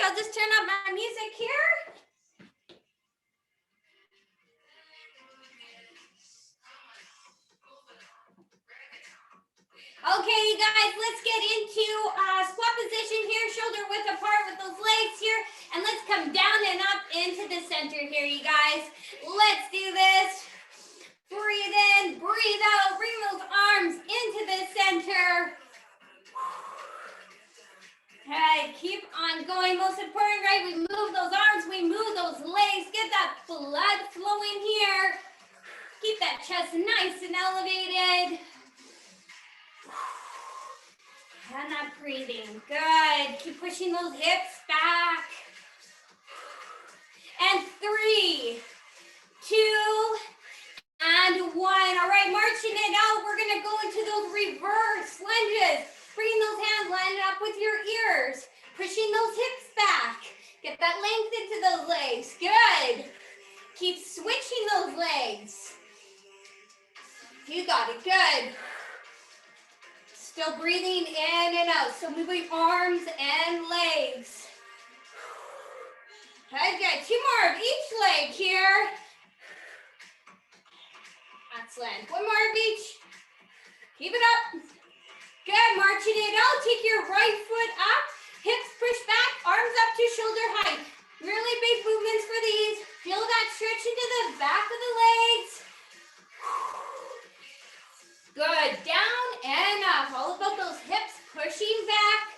I'll just turn up my music here. Okay, you guys, let's get into squat position here, shoulder width apart with those legs here, and let's come down and up into the center here, you guys. Let's do this. Breathe in, breathe out, bring those arms into the center. Okay, keep on going. Most important, right? We move those arms, we move those legs, get that blood flowing here. Keep that chest nice and elevated. And not breathing. Good. Keep pushing those hips back. And 3, 2, and 1. All right, marching it out. We're going to go into those reverse lunges. Bringing those hands lined up with your ears. Pushing those hips back. Get that length into those legs. Good. Keep switching those legs. You got it. Good. Still breathing in and out. So moving arms and legs. Okay, good. 2 more of each leg here. Excellent. 1 more of each. Keep it up. Good. Marching it out. Take your right foot up. Hips push back. Arms up to shoulder height. Really big movements for these. Feel that stretch into the back of the legs. Good, down and up. All about those hips pushing back.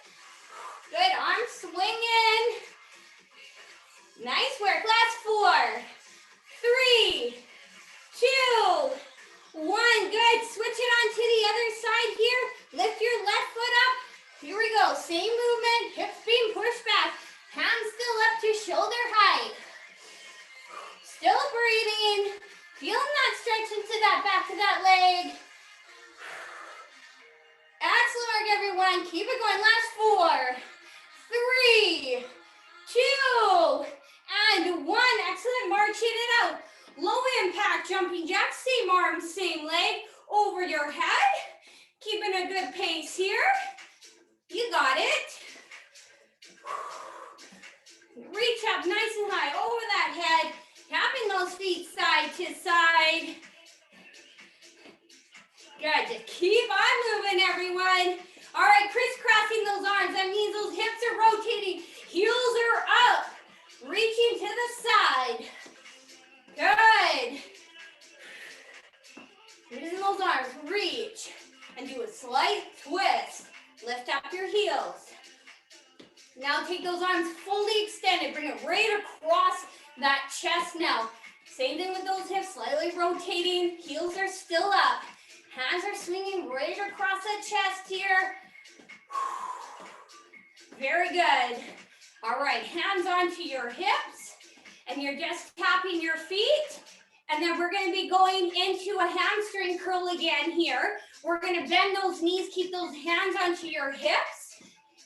Good, arms swinging. Nice work. Last 4, 3, 2, 1. Good. Switch it on to the other side here. Lift your left foot up. Here we go. Same movement. Hips being pushed back. Hands still up to shoulder height. Still breathing. Feeling that stretch into that back of that leg. Excellent work, everyone. Keep it going. Last 4, 3, 2, and 1. Excellent. Marching it out. Low impact jumping jacks. Same arm, same leg. Over your head. Keeping a good pace here. You got it. Reach up nice and high over that head. Tapping those feet side to side. Good, just keep on moving, everyone. All right, crisscrossing those arms. That means those hips are rotating. Heels are up. Reaching to the side. Good. Using those arms, reach. And do a slight twist. Lift up your heels. Now take those arms fully extended. Bring it right across that chest now. Same thing with those hips, slightly rotating. Heels are still up. Hands are swinging right across the chest here. Very good. All right, hands onto your hips. And you're just tapping your feet. And then we're going to be going into a hamstring curl again here. We're going to bend those knees, keep those hands onto your hips.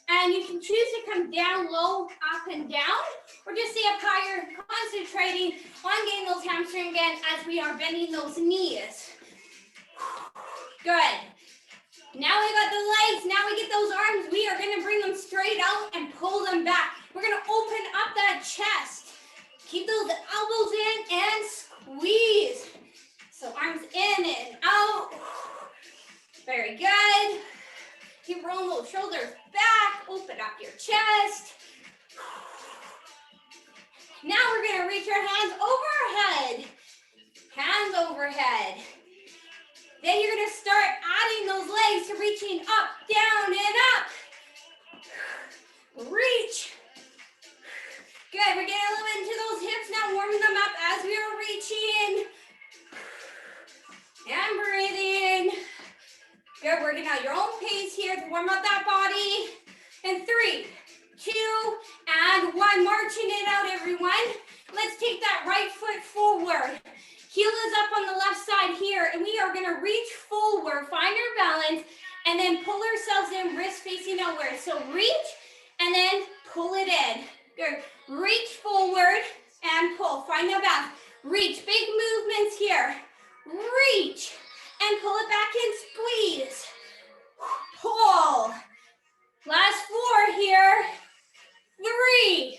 And you can choose to come down low, up and down, or just stay up higher, concentrating on getting those hamstring bent as we are bending those knees. Good. Now we got the legs. Now we get those arms. We are going to bring them straight out and pull them back. We're going to open up that chest. Keep those elbows in and squeeze. So arms in and out. Very good. Keep rolling those shoulders back. Open up your chest. Now we're going to reach our hands overhead. Hands overhead. Then you're going to start adding those legs to reaching up, down, and up. Reach. Good. We're getting a little bit into those hips now, warming them up as we are reaching. And breathing. Good. Working out your own pace here to warm up that body. And 3, 2, and 1. Marching it out, everyone. Let's take that right foot forward. Heel is up on the left side here, and we are going to reach forward, find our balance, and then pull ourselves in, wrist facing outward. So reach, and then pull it in. Good. Reach forward and pull. Find that balance. Reach. Big movements here. Reach, and pull it back and squeeze. Pull. Last 4 here. 3,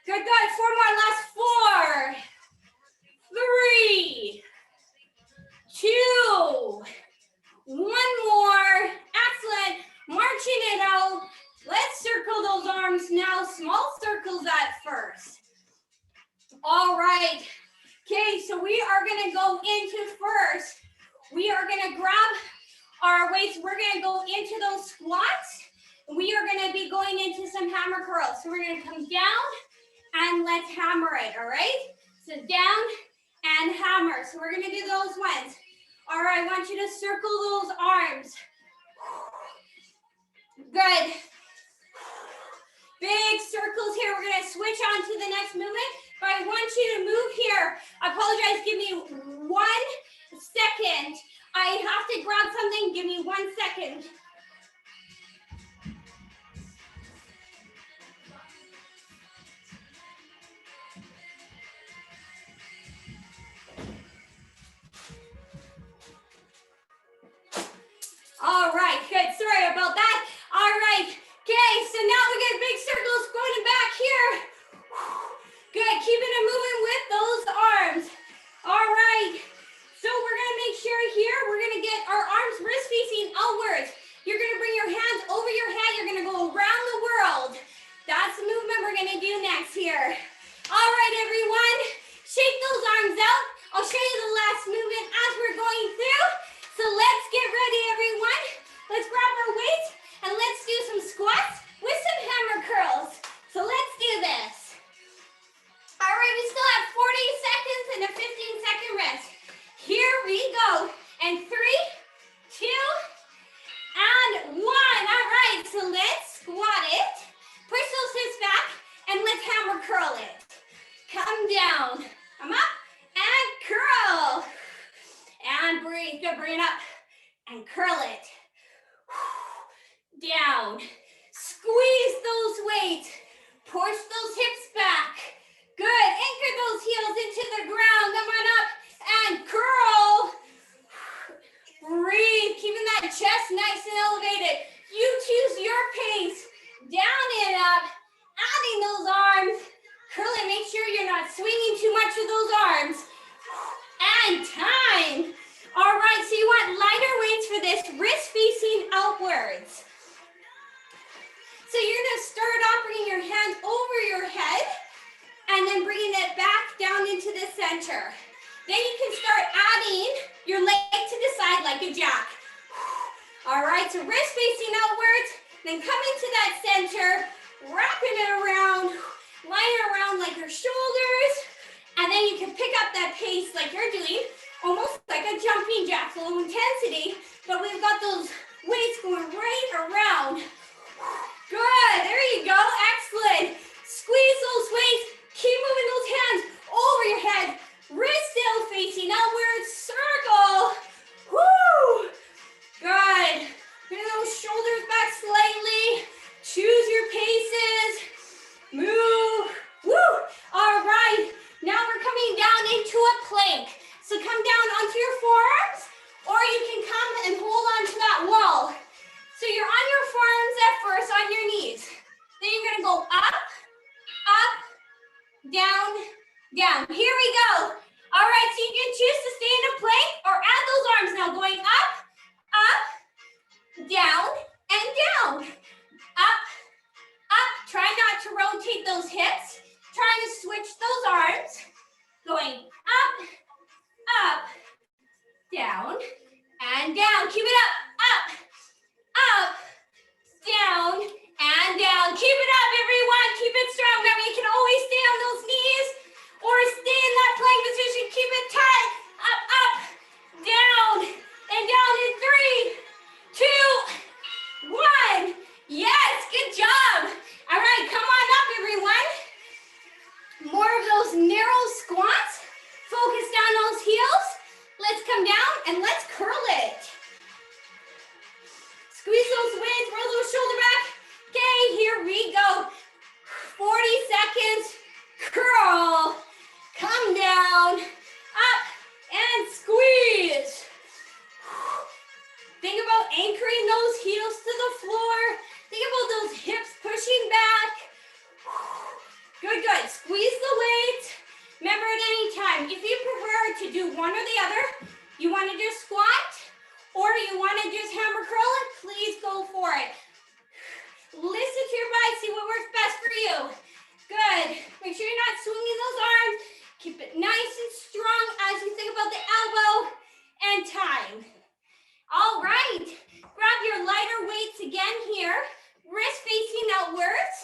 Good, good. 4 more. Last 4, 3, 2, 1 more. Excellent. Marching it out. Let's circle those arms now. Small circles at first. All right. Okay, so we are going to go into first. We are going to grab our weights. We're going to go into those squats. We are going to be going into some hammer curls. So we're going to come down and let's hammer it, all right? So down and hammer. So we're going to do those ones. All right, I want you to circle those arms. Good. Big circles here. We're going to switch on to the next movement, but I want you to move here. I apologize. Give me 1 second. I have to grab something. Give me 1 second. All right, good. Sorry about that. All right. Okay, so now we get big circles going back here. Good. Keeping it moving with those arms. All right. So we're going to make sure here we're going to get our arms wrist facing outwards. You're going to bring your hands over your head. You're going to go around the world. That's the movement we're going to do next here. All right, everyone. Shake those arms out. I'll show you the last movement as we're going through. So let's get ready, everyone. Let's grab our weights and let's do some squats with some hammer curls. So let's do this. All right, we still have 40 seconds and a 15-second rest. Here we go. And 3, 2, and 1. All right, so let's squat it. Push those hips back and let's hammer curl it. Come down, come up, and curl. And breathe. Good. Bring it up and curl it. Down. Squeeze those weights. Push those hips back. Good. Anchor those heels into the ground. Come on up and curl. Breathe. Keeping that chest nice and elevated. You choose your pace. Down and up. Adding those arms. Curl it. Make sure you're not swinging too much with those arms. And time. All right, so you want lighter weights for this, wrist facing outwards. So you're gonna start off bringing your hands over your head and then bringing it back down into the center. Then you can start adding your leg to the side like a jack. All right, so wrist facing outwards, then come into that center, wrapping it around, line it around like your shoulders, and then you can pick up that pace like you're doing, almost like a jumping jack, low intensity, but we've got those weights going right around. Good, there you go, excellent. Squeeze those weights, keep moving those hands over your head, wrist still facing outwards, circle. Woo! Good. Bring those shoulders back slightly, choose your paces, move. Woo! All right, now we're coming down into a plank. So come down onto your forearms, or you can come and hold onto that wall. So you're on your forearms at first, on your knees. Then you're gonna go up, up, down, down. Here we go. All right, so you can choose to stay in a plank or add those arms now, going up, up, down, and down. Up, up. Try not to rotate those hips. Trying to switch those arms. Going up, up, down, and down. Keep it up, up, down, and down. Keep it up, everyone. Keep it strong. Remember, you can always stay on those knees or stay in that plank position. Keep it tight. Up, up, down, and down in 3, 2, 1. Yes, good job. All right, come on up, everyone. More of those narrow squats. Focus down those heels. Let's come down and let's curl it. Squeeze those weights, roll those shoulder back. Okay, here we go. 40 seconds. Curl. Come down. Up and squeeze. Think about anchoring those heels to the floor. Think about those hips pushing back. Good, good. to do one or the other. You want to do squat or you want to just hammer curl it, please go for it. Listen to your body, see what works best for you. Good. Make sure you're not swinging those arms. Keep it nice and strong as you think about the elbow and time. All right. Grab your lighter weights again here. Wrist facing outwards.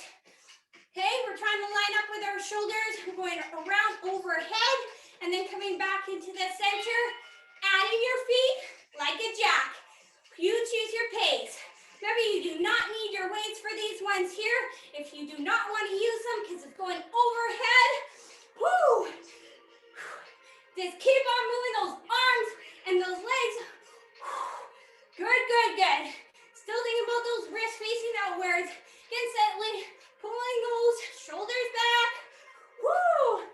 Okay, we're trying to line up with our shoulders. We're going around overhead and then coming back into the center. Adding your feet like a jack. You choose your pace. Remember, you do not need your weights for these ones here. If you do not want to use them because it's going overhead, whoo! Just keep on moving those arms and those legs. Good, good, good. Still thinking about those wrists facing outwards. Again, steadily pulling those shoulders back. Woo!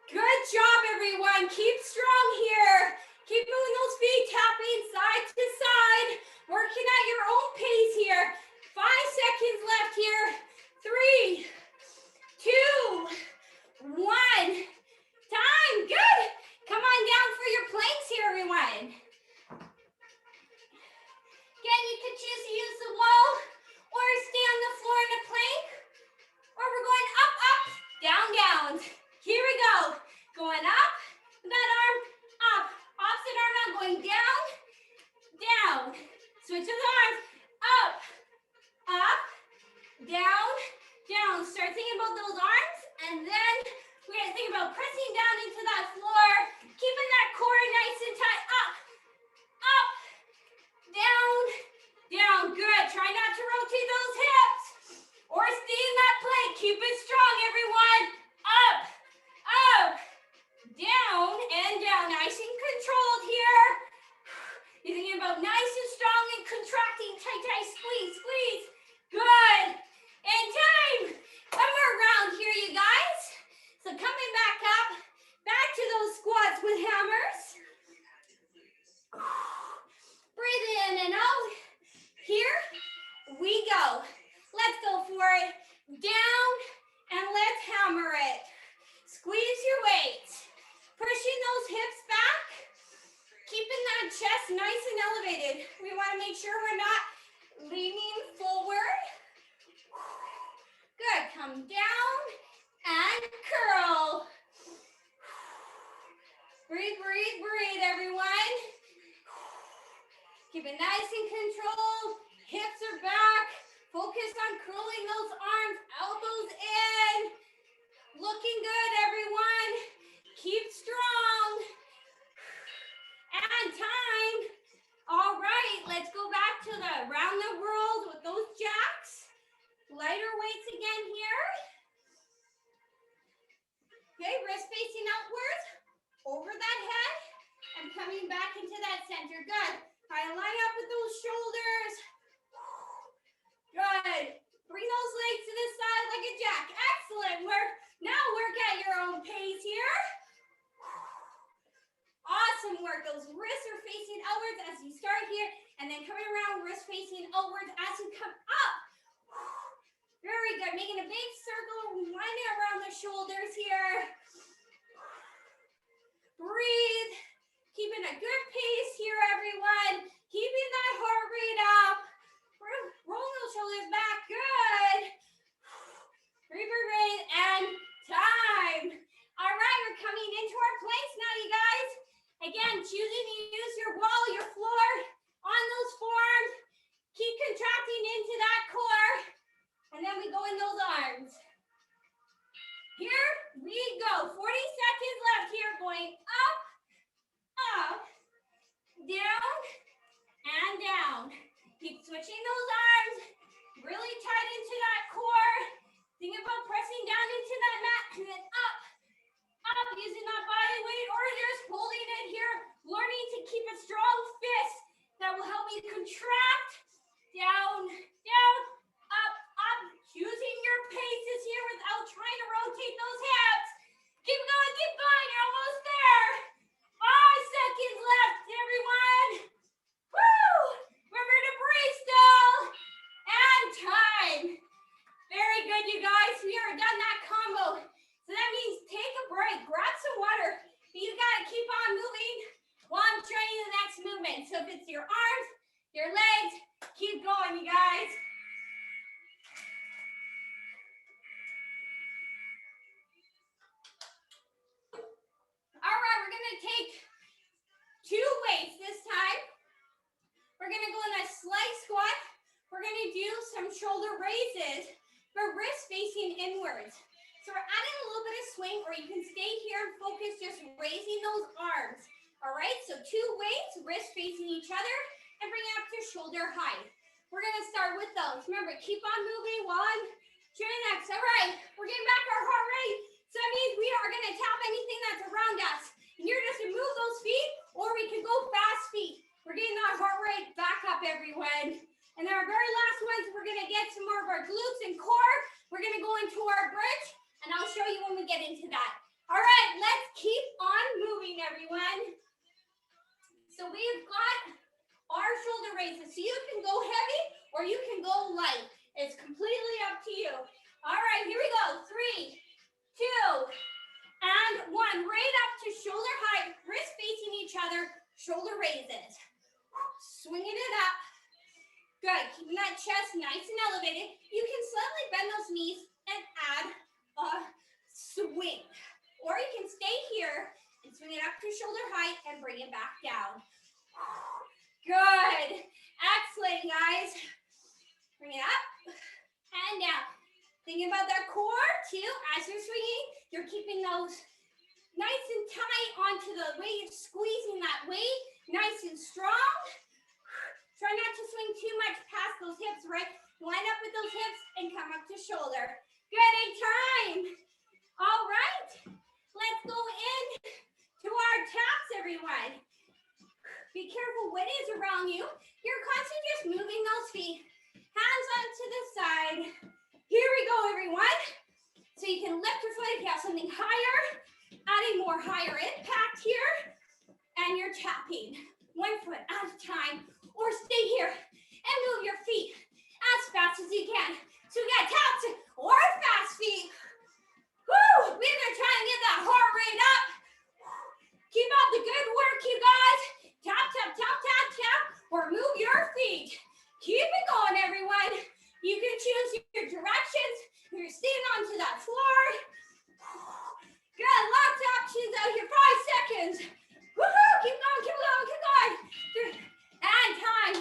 Good job, everyone. Keep strong here. Keep moving those feet, tapping side to side. Working at your own pace here. 5 seconds left here. 3, 2, 1. Time. Good. Come on down for your planks here, everyone. Again, you could choose to use the wall or stay on the floor in a plank. Or we're going up, up, down, down. Here we go. Going up, that arm, up. Opposite arm now going down, down. Switch those arms, up, up, down, down. Start thinking about those arms, and then we're gonna think about pressing down into that floor, keeping that core nice and tight, up, up, down, down. Good, try not to rotate those hips, or stay in that plank. Keep it strong, everyone. Up, up, down, and down. Nice and controlled here. You're thinking about nice and strong and contracting. Tight, tight, squeeze, squeeze. Good. And time. One more round here, you guys. So coming back up, back to those squats with hammers. Breathe in and out. Here we go. Let's go for it. Down, and let's hammer it. Squeeze your weight. Pushing those hips back. Keeping that chest nice and elevated. We want to make sure we're not leaning forward. Good. Come down and curl. Breathe, breathe, breathe, everyone. Keep it nice and controlled. Hips are back. Focus on curling those arms, elbows in. Looking good, everyone. Keep strong. And time. All right, let's go back to the round the world with those jacks. Lighter weights again here. Okay, wrist facing outwards, over that head, and coming back into that center. Good. Try to line up with those shoulders. Good. Bring those legs to the side like a jack. Excellent. Now work at your own pace here. Awesome work. Those wrists are facing outwards as you start here, and then coming around, wrist facing outwards as you come up. Very good. Making a big circle, winding around the shoulders here. Breathe. Keeping a good pace here, everyone. Keeping that heart rate up. Roll those shoulders back. Good. Breathe, breathe, breathe, and time. All right, we're coming into our planks now, you guys. Again, choosing to use your wall, your floor on those forearms. Keep contracting into that core. And then we go in those arms. Here we go. 40 seconds left here. Going up, up, down, and down. Keep switching those arms. Really tight into that core. Think about pressing down into that mat and then up, up, using that body weight or just holding it here. Learning to keep a strong fist that will help you contract. Down, down, up, up. Choosing your paces here without trying to rotate those hips. Keep going, you're almost there. 5 seconds left, everyone. Woo! Remember to breathe still. And time. Very good, you guys. We are done that combo. So that means take a break, grab some water. But you gotta keep on moving. raises, but wrist facing inwards. So we're adding a little bit of swing, or you can stay here and focus just raising those arms. All right, so 2 weights, wrist facing each other, and bring it up to shoulder height. We're gonna start with those. Remember, keep on moving. 1 to the next. All right, we're getting back our heart rate. So that means we are gonna tap anything that's around us. And you're just to move those feet, or we can go fast feet. We're getting our heart rate back up, everyone. And then our very last ones, we're gonna get some more of our glutes and core. We're gonna go into our bridge, and I'll show you when we get into that. All right, let's keep on moving, everyone. So we've got our shoulder raises. So you can go heavy or you can go light. It's completely up to you. All right, here we go. 3, 2, and 1. Right up to shoulder height, wrist facing each other, shoulder raises. Swinging it up. Good, keeping that chest nice and elevated. You can slightly bend those knees and add a swing. Or you can stay here and swing it up to shoulder height and bring it back down. Good. Excellent, guys. Bring it up and down. Thinking about that core too. As you're swinging, you're keeping those nice and tight onto the weight, squeezing that weight nice and strong. Try not to swing too much past those hips, right? Line up with those hips and come up to shoulder. Good, in time. All right, let's go in to our taps, everyone. Be careful what is around you. You're constantly just moving those feet. Hands onto the side. Here we go, everyone. So you can lift your foot if you have something higher, adding more higher impact here. And you're tapping 1 foot at a time. Or stay here and move your feet as fast as you can. So we got taps or fast feet. Woo! We're gonna try and get that heart rate up. Keep up the good work, you guys. Tap, tap, tap, tap, tap, or move your feet. Keep it going, everyone. You can choose your directions. You're staying onto that floor. Good, lots of options out here. 5 seconds. Woohoo! Keep going, keep going, keep going. And time.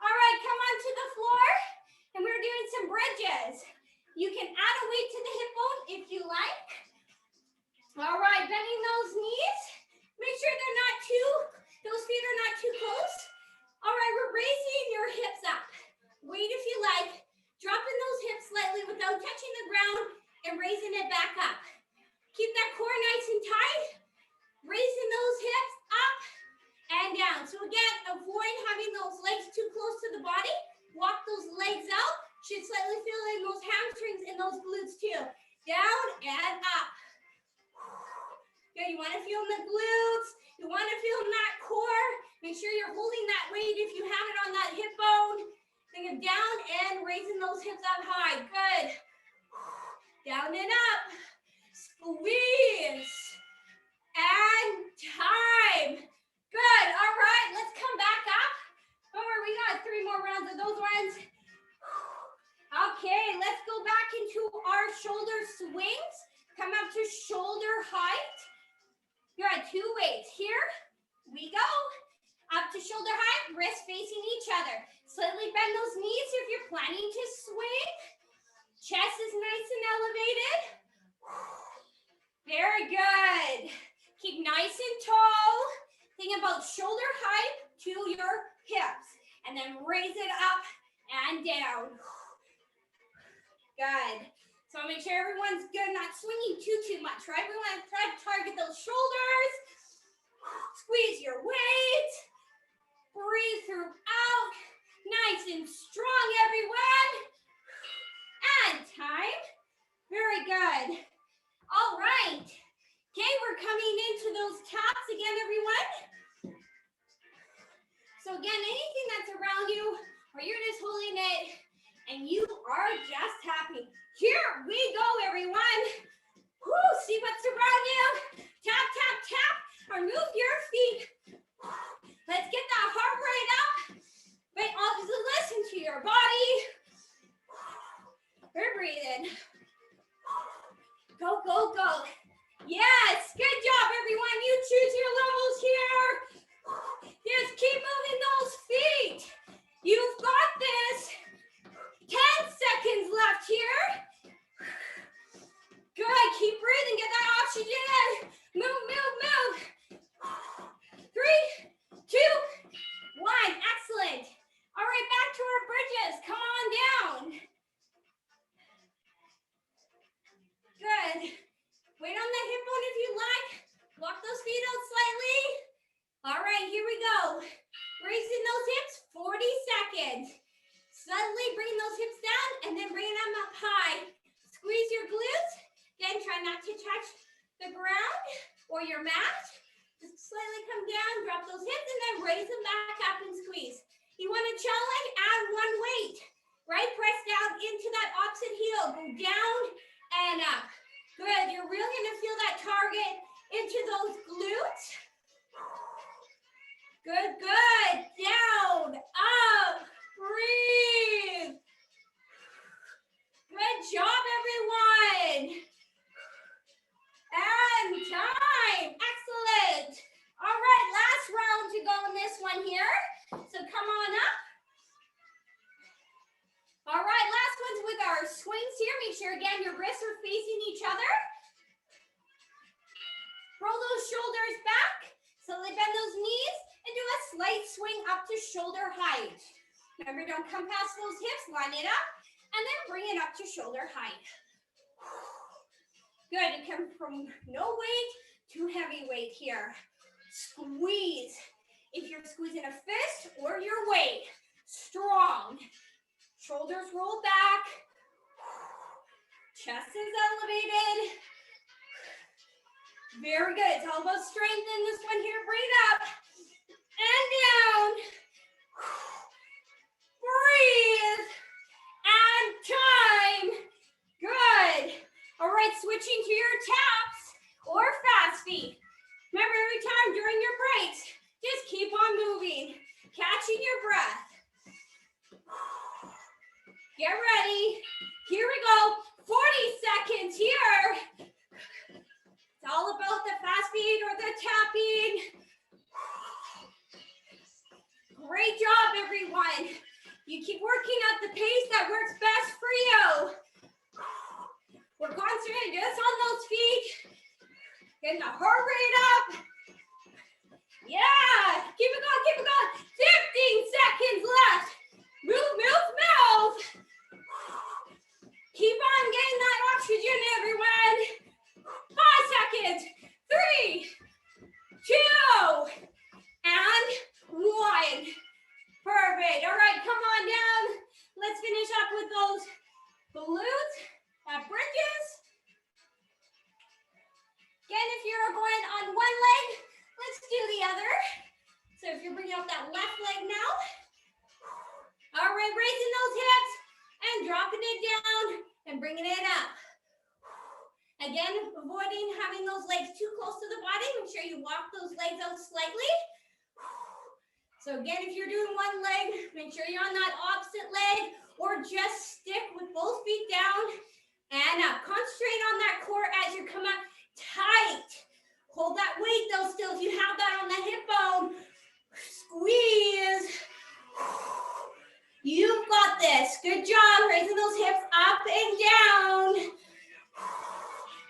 All right, come onto the floor, and we're doing some bridges. You can add a weight to the hip bone if you like. All right, bending those knees. Make sure those feet are not too close. All right, we're raising your hips up. Wait if you like. Dropping those hips slightly without touching the ground and raising it back up. Keep that core nice and tight. Raising those hips up and down. So again, avoid having those legs too close to the body. Walk those legs out. Should slightly feel in those hamstrings and those glutes too. Down and up. Good, you want to feel in the glutes. You want to feel in that core. Make sure you're holding that weight if you have it on that hip bone. Bring it down and raising those hips up high. Good. Down and up. Squeeze. And time. Good. All right, let's come back up. Don't worry, we got 3 more rounds of those ones. Okay, let's go back into our shoulder swings. Come up to shoulder height. You're at 2 weights. Here we go. Up to shoulder height, wrists facing each other. Slightly bend those knees if you're planning to swing. Chest is nice and elevated. Very good. Keep nice and tall. Think about shoulder height to your hips. And then raise it up and down. Good. So make sure everyone's good, not swinging too much, right? We want to try to target those shoulders. Squeeze your weight. Breathe throughout. Nice and strong, everyone. And time. Very good. All right. Okay, we're coming into those taps again, everyone. So again, anything that's around you, or you're just holding it, and you are just tapping. Here we go, everyone. Woo, see what's around you. Tap, tap, tap, or move your feet. Let's get that heart rate up. But also listen to your body. We're breathing. Go, go, go. Yes, good job, everyone. You choose your levels here. Just keep moving those feet. You've got this. 10 seconds left those feet out slightly. All right, here we go. Raising those hips, 40 seconds. Suddenly bringing those hips down and then bringing them up high. Squeeze your glutes. Again, try not to touch the ground or your mat. Just slightly come down, drop those hips, and then raise them back up and squeeze. You want to challenge, add one weight. Right, press down into that opposite heel. Go down and up. Good, you're really going to feel that target into those glutes. Good, good. Down, up, breathe. Good job, everyone. And time. Excellent. All right, last round to go in this one here. So come on up. All right, last one's with our swings here. Make sure, again, your wrists are facing each other. Roll those shoulders back. Slowly bend those knees and do a slight swing up to shoulder height. Remember, don't come past those hips. Line it up and then bring it up to shoulder height. Good. You come from no weight to heavy weight here. Squeeze. If you're squeezing a fist or your weight, strong. Shoulders roll back. Chest is elevated. Very good. It's all about strength in this one here. Breathe up and down. Breathe and time. Good. All right, switching to your taps or fast feet. Remember, every time during your breaks, just keep on moving, catching your breath. Get ready. Here we go. 40 seconds here. It's all about the fast feet or the tapping. Great job, everyone. You keep working at the pace that works best for you. We're concentrating just on those feet. Getting the heart rate up. Yeah, keep it going, keep it going. 15 seconds left. Move, move, move. Keep on getting that oxygen, everyone. 5 seconds. 3, 2, and 1. Perfect. All right, come on down. Let's finish up with those glutes at bridges. Again, if you're going on one leg, let's do the other. So if you're bringing up that left leg now. All right, raising those hips and dropping it down and bringing it up. Again, avoiding having those legs too close to the body. Make sure you walk those legs out slightly. So again, if you're doing one leg, make sure you're on that opposite leg or just stick with both feet down and up. Concentrate on that core as you come up tight. Hold that weight though still if you have that on the hip bone. Squeeze. You've got this. Good job. Raising those hips up and down.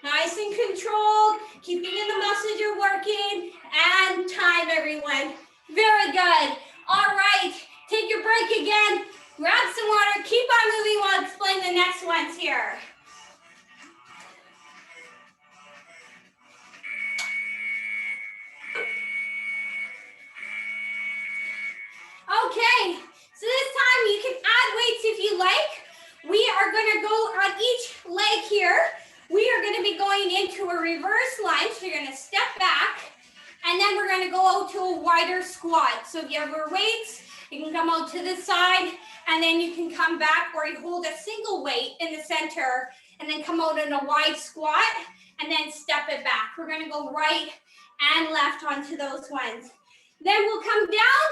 Nice and controlled. Keeping in the muscles you're working. And time, everyone. Very good. All right. Take your break again. Grab some water. Keep on moving while I explain the next ones here. Okay. So this time you can add weights if you like. We are going to go on each leg here. We are going to be going into a reverse lunge. So you're going to step back and then we're going to go out to a wider squat. So if you have your weights, you can come out to the side and then you can come back or you hold a single weight in the center and then come out in a wide squat and then step it back. We're going to go right and left onto those ones. Then we'll come down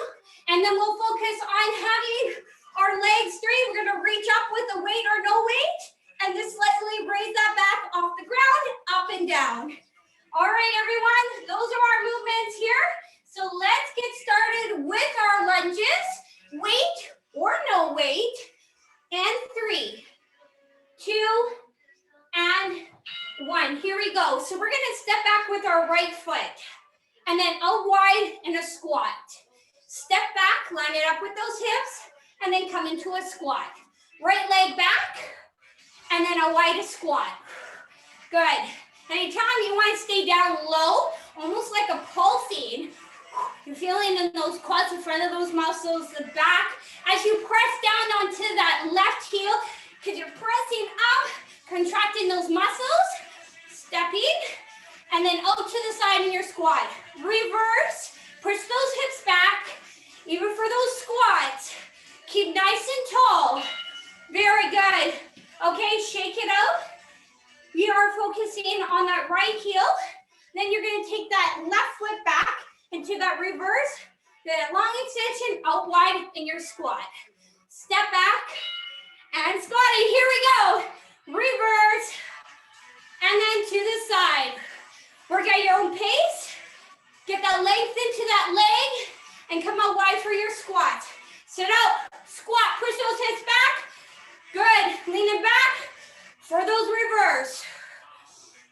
and then we'll focus on having our legs straight. We're going to reach up with a weight or no weight and just slightly raise that back off the ground, up and down. All right, everyone, those are our movements here. So let's get started with our lunges. Weight or no weight. And 3, 2, and 1. Here we go. So we're going to step back with our right foot. And then out wide in a squat. Step back, line it up with those hips, and then come into a squat. Right leg back, and then a wide squat. Good. Anytime you want to stay down low almost like a pulsing. You're feeling in those quads, the front of those muscles, the back. As you press down onto that left heel, because you're pressing up, contracting those muscles, stepping, and then out to the side in your squat. Reverse, push those hips back, even for those squats. Keep nice and tall. Very good. Okay, shake it out. We are focusing on that right heel. Then you're going to take that left foot back into that reverse, that long extension out wide in your squat. Step back and squat. And here we go. Reverse and then to the side. Work at your own pace. Get that length into that leg and come out wide for your squat. Sit out, squat, push those hips back. Good, leaning back for those reverse.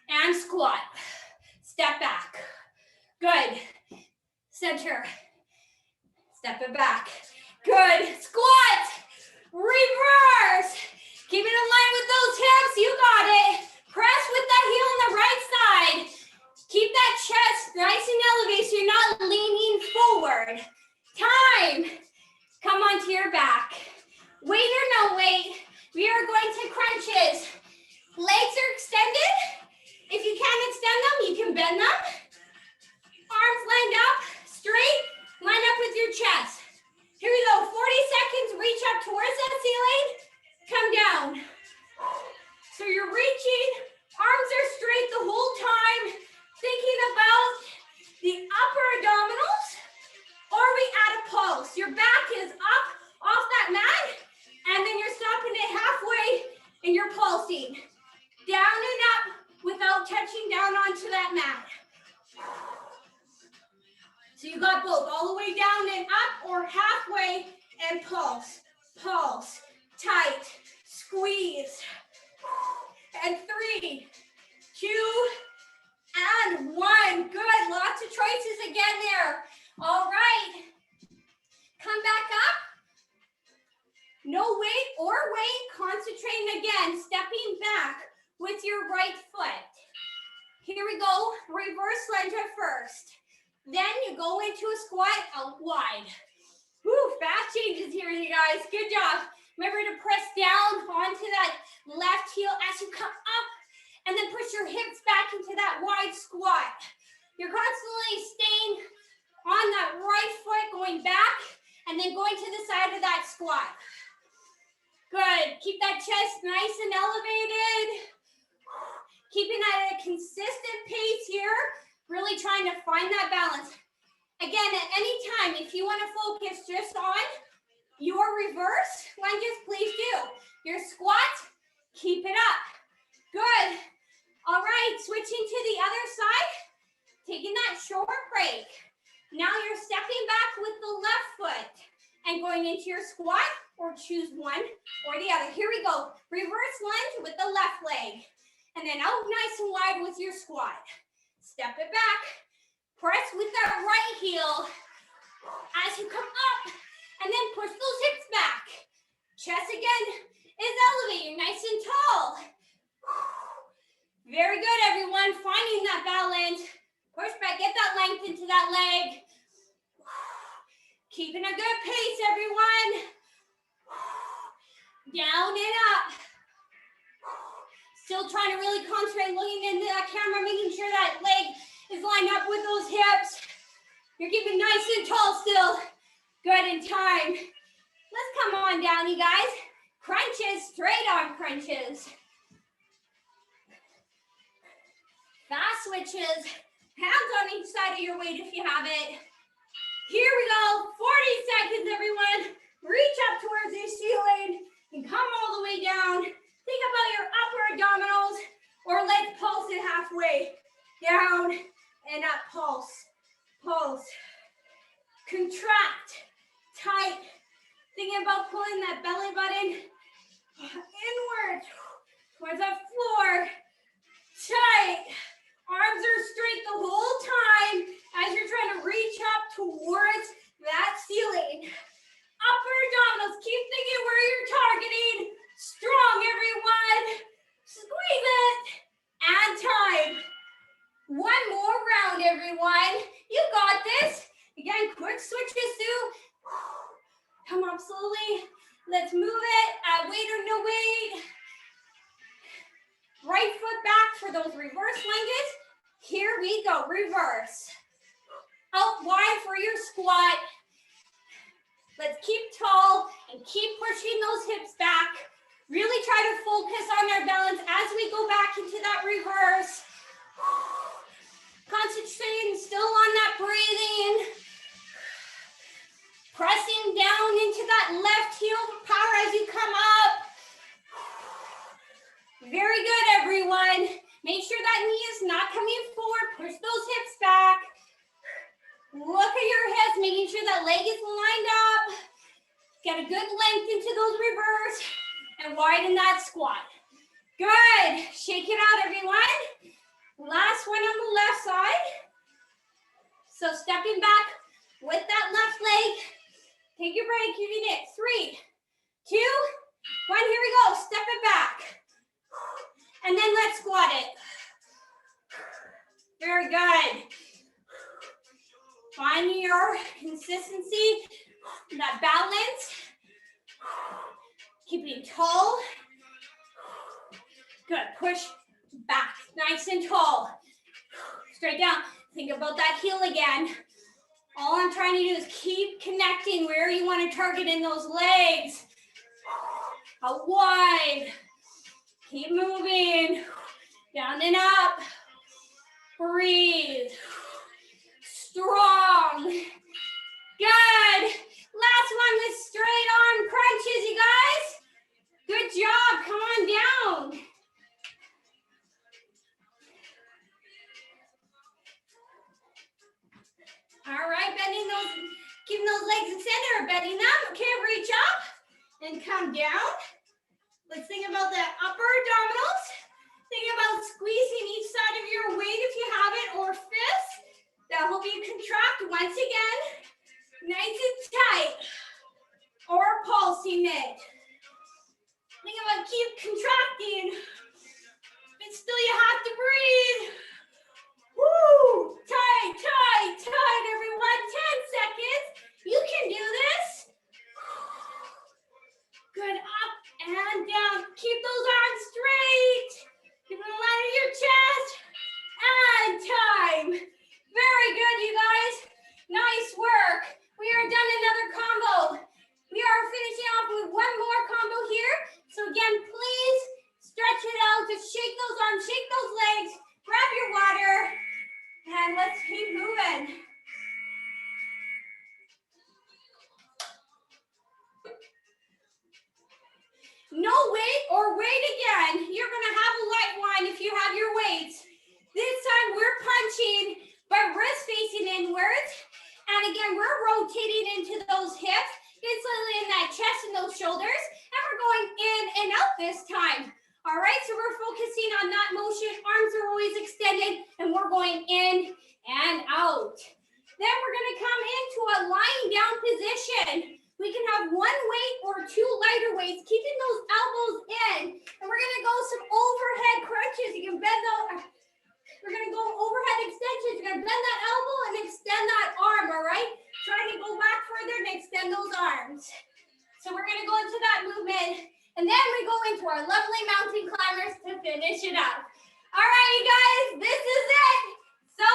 And squat. Step back. Good. Center. Step it back. Good. Squat. Reverse. Keep it in line with those hips. You got it. Press with that heel on the right side. Keep that chest nice and elevated so you're not leaning forward. Time. Come onto your back. Weight or no weight, we are going to crunches. Legs are extended. If you can't extend them, you can bend them. Arms lined up, straight, line up with your chest. Here we go, 40 seconds, reach up towards that ceiling, come down. So you're reaching, arms are straight the whole time, thinking about the upper abdominals, or we add a pulse. Your back is up off that mat, and then you're stopping it halfway, and you're pulsing. Down and up without touching down onto that mat. So you got both, all the way down and up or halfway and pulse, pulse, tight, squeeze. And 3, 2, and 1. Good, lots of choices again there. All right, come back up. No weight or weight, concentrating again, stepping back with your right foot. Here we go, reverse lunge at first. Then you go into a squat out wide. Woo, fast changes here, you guys. Good job. Remember to press down onto that left heel as you come up, and then push your hips back into that wide squat. You're constantly staying on that right foot, going back, and then going to the side of that squat. Good. Keep that chest nice and elevated. Keeping at a consistent pace here. Really trying to find that balance. Again, at any time, if you want to focus just on your reverse lunges, please do. Your squat, keep it up. Good. All right, switching to the other side. Taking that short break. Now you're stepping back with the left foot and going into your squat, or choose one or the other. Here we go. Reverse lunge with the left leg. And then out nice and wide with your squat. Step it back. Press with that right heel as you come up. And then push those hips back. Chest again is elevated, nice and tall. Very good, everyone. Finding that balance. Push back, get that length into that leg. Keeping a good pace, everyone. Down and up. Still trying to really concentrate, looking into that camera, making sure that leg is lined up with those hips. You're keeping nice and tall still. Good in time. Let's come on down, you guys. Crunches, straight arm crunches. Fast switches. Hands on each side of your weight if you have it. Here we go. 40 seconds, everyone. Reach up towards the ceiling and come all the way down. Think about your upper abdominals, or let's pulse it halfway. Down and up, pulse, pulse. Contract, tight. Thinking about pulling that belly button inward towards that floor. Tight. Arms are straight the whole time as you're trying to reach up towards that ceiling. Upper abdominals, keep thinking where you're targeting. Strong, everyone. Squeeze it. And time. One more round round, everyone. You got this. Again, quick switches through. Come up slowly. Let's move it at weight or no weight. Right foot back for those reverse lunges. Here we go, reverse. Out wide for your squat. Let's keep tall and keep pushing those hips back. Really try to focus on our balance as we go back into that reverse. Concentrating still on that breathing. Pressing down into that left heel for power as you come up. Very good, everyone. Make sure that knee is not coming forward. Push those hips back. Look at your hips, making sure that leg is lined up. Get a good length into those reverse and widen that squat. Good. Shake it out, everyone. Last one on the left side. So stepping back with that left leg. Take your break, you need it. 3, 2, 1, here we go. Step it back. And then let's squat it. Very good. Find your consistency, that balance. Keeping tall. Good, push back, nice and tall. Straight down, think about that heel again. All I'm trying to do is keep connecting where you want to target in those legs. Out wide. Keep moving. Down and up. Breathe. Strong. Good. Last one with straight arm crunches, you guys. Good job. Come on down. All right, bending those, keeping those legs extended or bending them. Okay, reach up and come down. Let's think about the upper abdominals. Think about squeezing each side of your weight if you have it, or fists. That'll help you contract once again. Nice and tight. Or pulsing it. Think about keep contracting. But still you have to breathe. Woo! Tight, tight, tight, everyone. 10 seconds. You can do this. Good. Up and down. Keep those arms straight. Keep them line of your chest. And time. Very good, you guys. Nice work. We are done another combo. We are finishing off with one more combo here. So again, please stretch it out. Just shake those arms, shake those legs. Grab your water. And let's keep moving. No weight or weight again. You're going to have a light one if you have your weights. This time we're punching, but wrist facing inwards. And again, we're rotating into those hips, instantly in that chest and those shoulders. And we're going in and out this time. All right, so we're focusing on that motion. Arms are always extended, and we're going in and out. Then we're going to come into a lying down position. We can have one weight or two lighter weights, keeping those elbows in. And we're going to go some overhead crunches. You can bend those. We're going to go overhead extensions. You're going to bend that elbow and extend that arm, all right? Trying to go back further and extend those arms. So we're going to go into that movement. And then we go into our lovely mountain climbers to finish it up. All right, you guys, this is it. So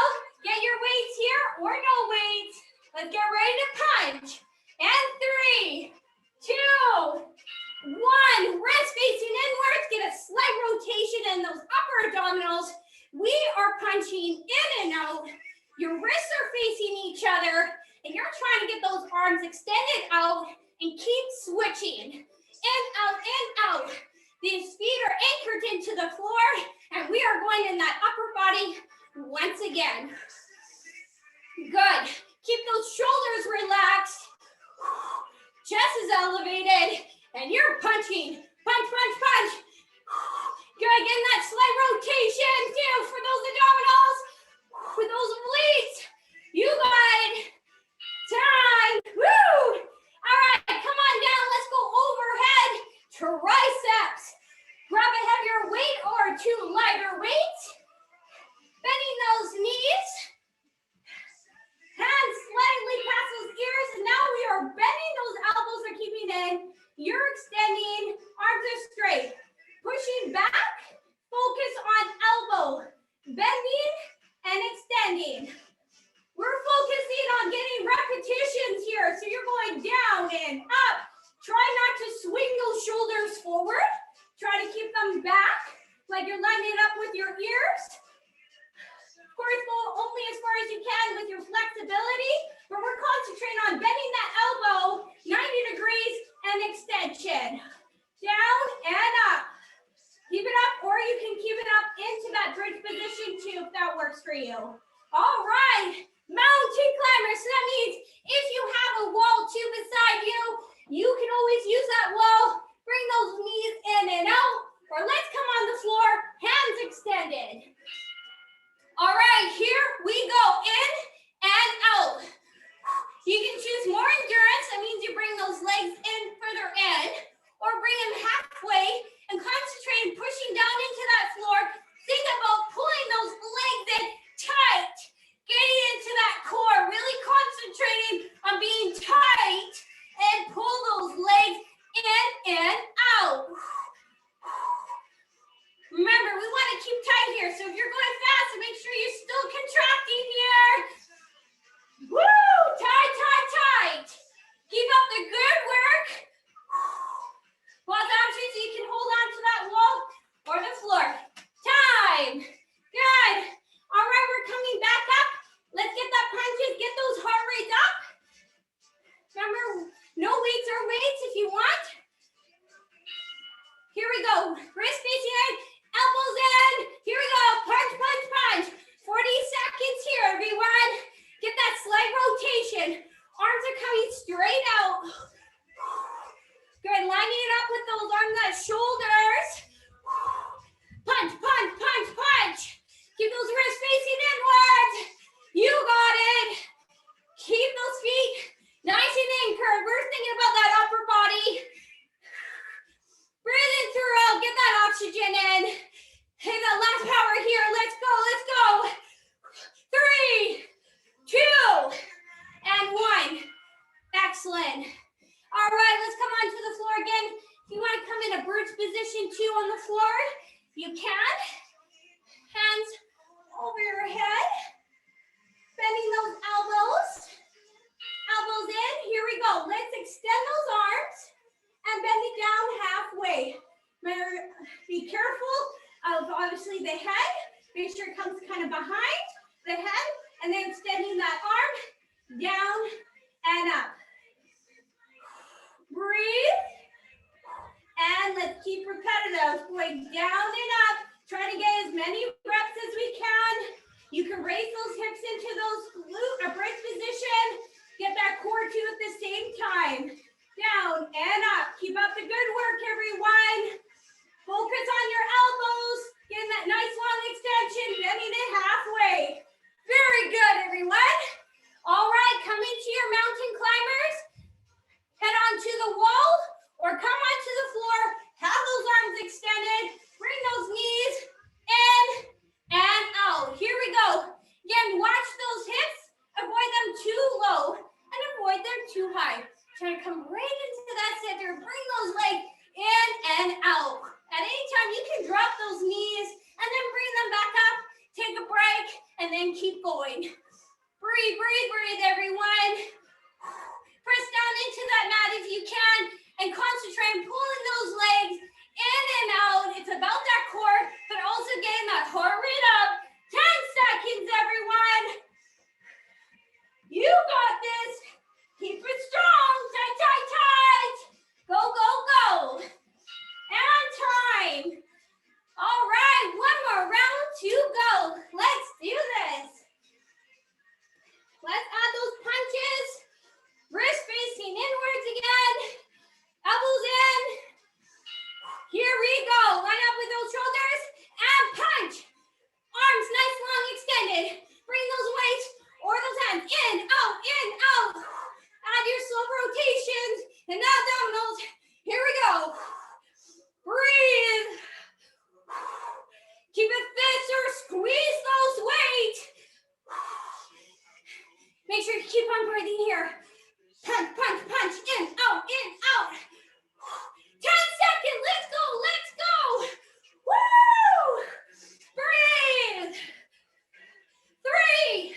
get your weights here or no weights. Let's get ready to punch. And 3, 2, 1. Wrist facing inwards. Get a slight rotation in those upper abdominals. We are punching in and out. Your wrists are facing each other. And you're trying to get those arms extended out and keep switching. In, out. These feet are anchored into the floor. And we are going in that upper body once again. Good. Keep those shoulders relaxed. Chest is elevated. And you're punching. Punch, punch, punch. Good. Getting that slight rotation too for those abdominals. For those obliques. You got it. Time. Woo! All right, come on down. Let's go overhead. Triceps. Grab a heavier weight or two lighter weights. Bending those knees. extending. We're focusing on getting repetitions here. So you're going down and up. Try not to swing those shoulders forward. Try to keep them back like you're lining up with your ears. Of course, go only as far as you can with your flexibility, but we're concentrating on bending that elbow 90 degrees and extension. Down and up. Keep it up, or you can keep it up into that bridge position too, if that works for you. All right, mountain climbers. So that means if you have a wall too beside you, you can always use that wall. Bring those knees in and out, or let's come on the floor, hands extended. All right, here we go, in and out. You can choose more endurance. That means you bring those legs in further in, or bring them halfway and concentrate on pushing down into that floor. Think about pulling those legs in tight, getting into that core, really concentrating on being tight and pull those legs in and out. Remember, we want to keep tight here. So if you're going fast, make sure you're still contracting here. Woo! Tight, tight, tight. Keep up the good work. Pause options, you can hold on to that wall or the floor. Time. Good. All right, we're coming back up. Let's get that punches, get those heart rates up. Remember, no weights or weights if you want. Here we go. Wrist facing in, elbows in. Here we go. Punch, punch, punch. 40 seconds here, everyone. Get that slight rotation. Arms are coming straight out. Good, lining it up with those arms at shoulders. Punch, punch, punch, punch. Keep those wrists facing inwards. You got it. Keep those feet nice and anchored. We're thinking about that upper body. Breathe in through, get that oxygen in. Hey, that last power here. Let's go, let's go. 3, 2, and 1. Excellent. All right, let's come onto the floor again. If you want to come in a bridge position too on the floor, you can. Hands over your head. Bending those elbows. Elbows in. Here we go. Let's extend those arms and bend it down halfway. Remember, be careful of obviously the head. Make sure it comes kind of behind the head, and then extending that arm down and up. Breathe. And let's keep repetitive. Going down and up. Try to get as many reps as we can. You can raise those hips into those glute or bridge position. Get that core too at the same time. Down and up. Keep up the good work, everyone. Focus on your elbows. Getting that nice long extension. Bending it halfway. Very good, everyone. All right, coming to your mountain climbers. Head onto the wall or come onto the floor. Have those arms extended. Bring those knees in and out. Here we go. Again, watch those hips. Avoid them too low and avoid them too high. Try to come right into that center. Bring those legs in and out. At any time, you can drop those knees and then bring them back up. Take a break and then keep going. Breathe, breathe, breathe, everyone. Press down into that mat if you can and concentrate on pulling those legs in and out. It's about that core, but also getting that heart rate up. 10 seconds, everyone. You got this. Keep it strong. Tight, tight, tight. Go, go, go. And time. All right, one more round to go. Let's do this. Let's add those punches. Wrist facing inwards again. Elbows in. Here we go. Line up with those shoulders and punch. Arms nice, long, extended. Bring those weights or those hands in, out, in, out. Add your slow rotations and abdominals. Here we go. Breathe. Keep it fit or squeeze those weights. Make sure you keep on breathing here. Punch, punch, punch, in, out, in, out. 10 seconds, let's go, let's go. Woo! Breathe. 3,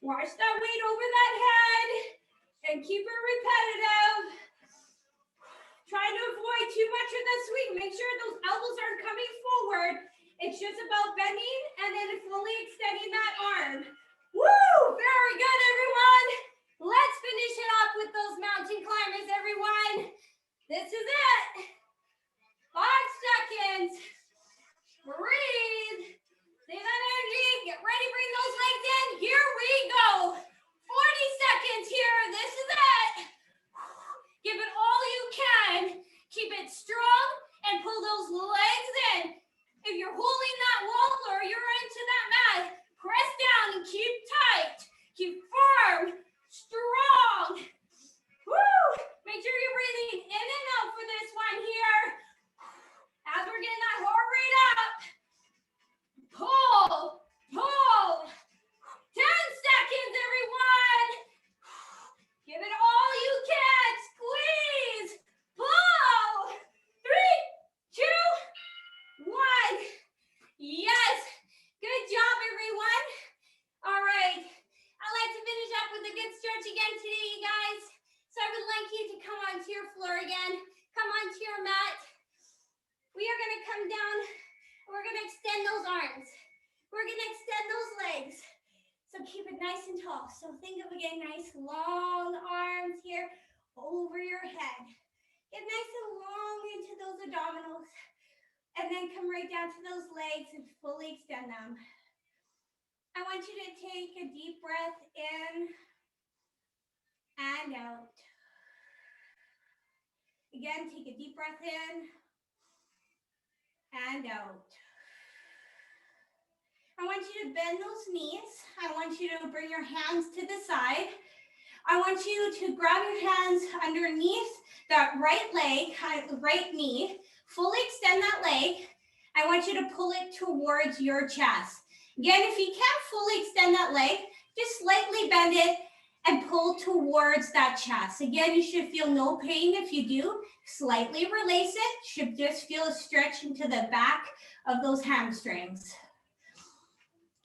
Wash that weight over that head and keep it repetitive. Trying to avoid too much of the swing. Make sure those elbows aren't coming forward. It's just about bending and then fully extending that arm. Woo! Very good, everyone. Let's finish it off with those mountain climbers, everyone. This is it. 5 seconds. Breathe. Save that energy. Get ready. Bring those legs in. Here we go. 40 seconds here. This is it. Give it all you can. Keep it strong and pull those legs in. If you're holding that wall or you're into that mat, press down and keep tight. Keep firm, strong. Woo! Make sure you're breathing in and out for this one here. As we're getting that heart rate up. Pull, pull. 10 seconds, everyone. Give it all you can. Squeeze. Pull. 3, 2, 1. Yes. Good job, everyone. All right. I'd like to finish up with a good stretch again today, you guys. So I would like you to come onto your floor again. Come onto your mat. We are going to come down. We're going to extend those arms. We're going to extend those legs. So keep it nice and tall. So think of again, nice long arms here over your head. Get nice and long into those abdominals. And then come right down to those legs and fully extend them. I want you to take a deep breath in and out. Again, take a deep breath in and out. I want you to bend those knees. I want you to bring your hands to the side. I want you to grab your hands underneath that right leg, right knee. Fully extend that leg. I want you to pull it towards your chest. Again, if you can't fully extend that leg, just slightly bend it and pull towards that chest. Again, you should feel no pain if you do. Slightly release it. Should just feel a stretch into the back of those hamstrings.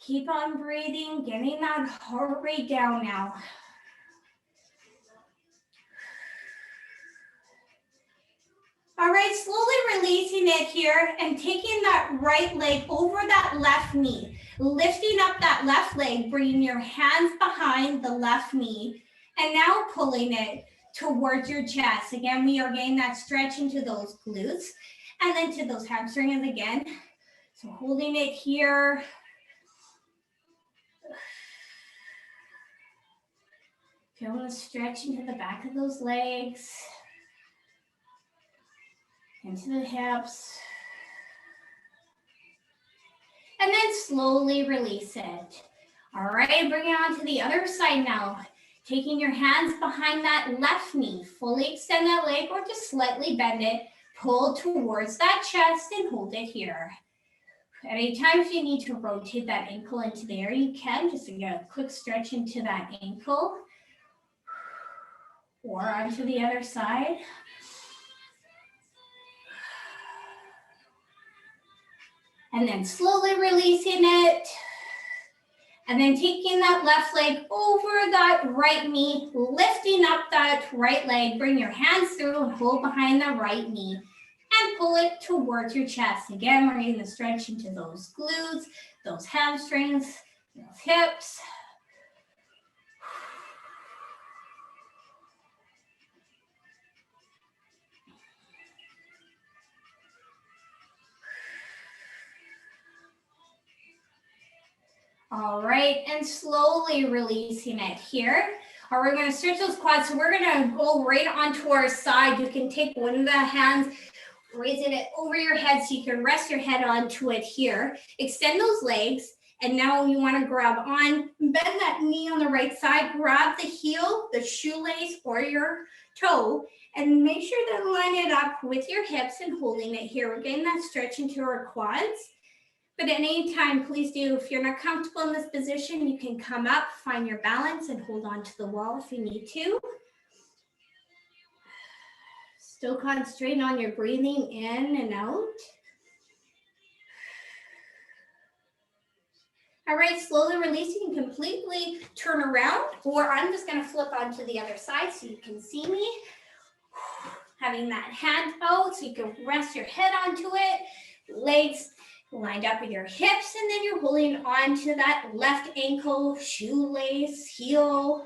Keep on breathing, getting that heart rate down now. All right, slowly releasing it here and taking that right leg over that left knee. Lifting up that left leg, bringing your hands behind the left knee, and now pulling it towards your chest. Again, we are getting that stretch into those glutes and then to those hamstrings again. So holding it here. Feel the stretch into the back of those legs, into the hips. And then slowly release it. All right, bring it on to the other side now. Taking your hands behind that left knee, fully extend that leg or just slightly bend it. Pull towards that chest and hold it here. Anytime if you need to rotate that ankle into the air, you can. Just get a quick stretch into that ankle. Or onto the other side. And then slowly releasing it. And then taking that left leg over that right knee, lifting up that right leg, bring your hands through and hold behind the right knee and pull it towards your chest. Again, we're getting the stretch into those glutes, those hamstrings, those hips. All right, and slowly releasing it here. All right, we're going to stretch those quads. So we're going to go right onto our side. You can take one of the hands, raising it over your head so you can rest your head onto it here. Extend those legs. And now you want to grab on, bend that knee on the right side, grab the heel, the shoelace, or your toe, and make sure to line it up with your hips and holding it here. We're getting that stretch into our quads. But at any time, please do, if you're not comfortable in this position, you can come up, find your balance, and hold on to the wall if you need to. Still concentrating on your breathing in and out. All right, slowly releasing, completely turn around, or I'm just gonna flip onto the other side so you can see me. Having that hand out so you can rest your head onto it, legs lined up with your hips, and then you're holding on to that left ankle, shoelace, heel.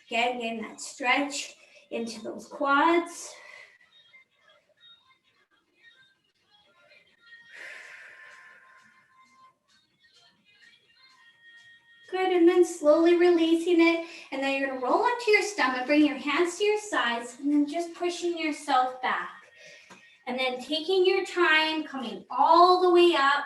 Again, getting that stretch into those quads. Good, and then slowly releasing it, and then you're gonna roll onto your stomach, bring your hands to your sides, and then just pushing yourself back. And then taking your time, coming all the way up.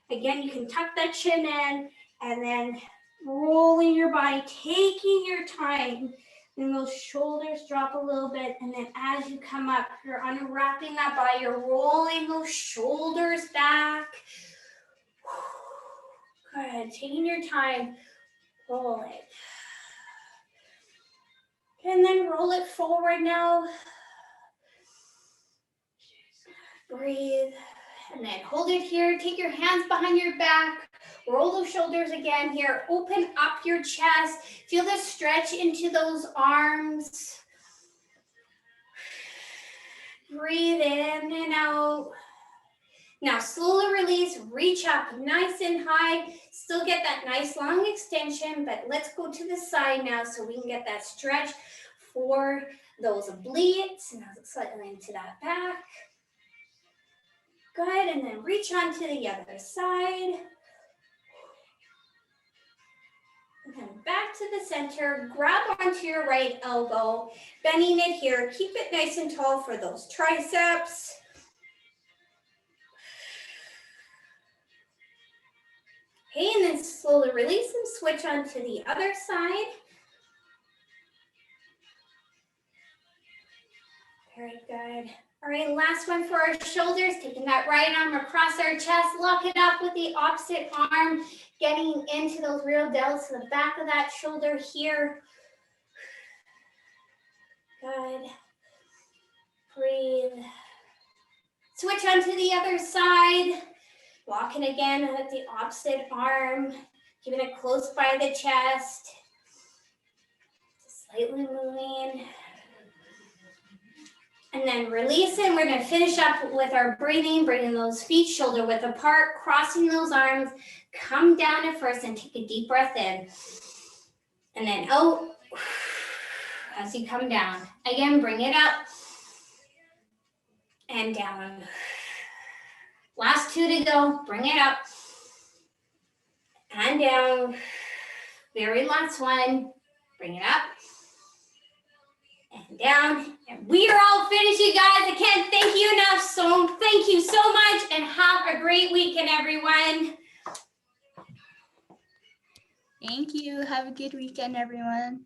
Again, you can tuck that chin in, and then rolling your body, taking your time. And those shoulders drop a little bit, and then as you come up, you're unwrapping that body, you're rolling those shoulders back. Good, taking your time, roll it. And then roll it forward now. Breathe, and then hold it here. Take your hands behind your back. Roll those shoulders again here. Open up your chest. Feel the stretch into those arms. Breathe in and out. Now slowly release, reach up nice and high. Still get that nice long extension, but let's go to the side now so we can get that stretch for those obliques. Now slightly into that back. Good, and then reach on to the other side. And then back to the center, grab onto your right elbow, bending it here. Keep it nice and tall for those triceps. Okay, and then slowly release and switch on to the other side. Very good. All right, last one for our shoulders, taking that right arm across our chest, lock it up with the opposite arm, getting into those real delts to the back of that shoulder here. Good. Breathe. Switch onto the other side. Walking again with the opposite arm, keeping it close by the chest. Just slightly moving. And then release it. We're going to finish up with our breathing, bringing those feet shoulder width apart, crossing those arms. Come down at first and take a deep breath in. And then out as you come down. Again, bring it up and down. Last two to go. Bring it up and down. Very last one. Bring it up and down. And we are all finished, you guys. I can't thank you enough. So thank you so much and have a great weekend, everyone. Thank you. Have a good weekend, everyone.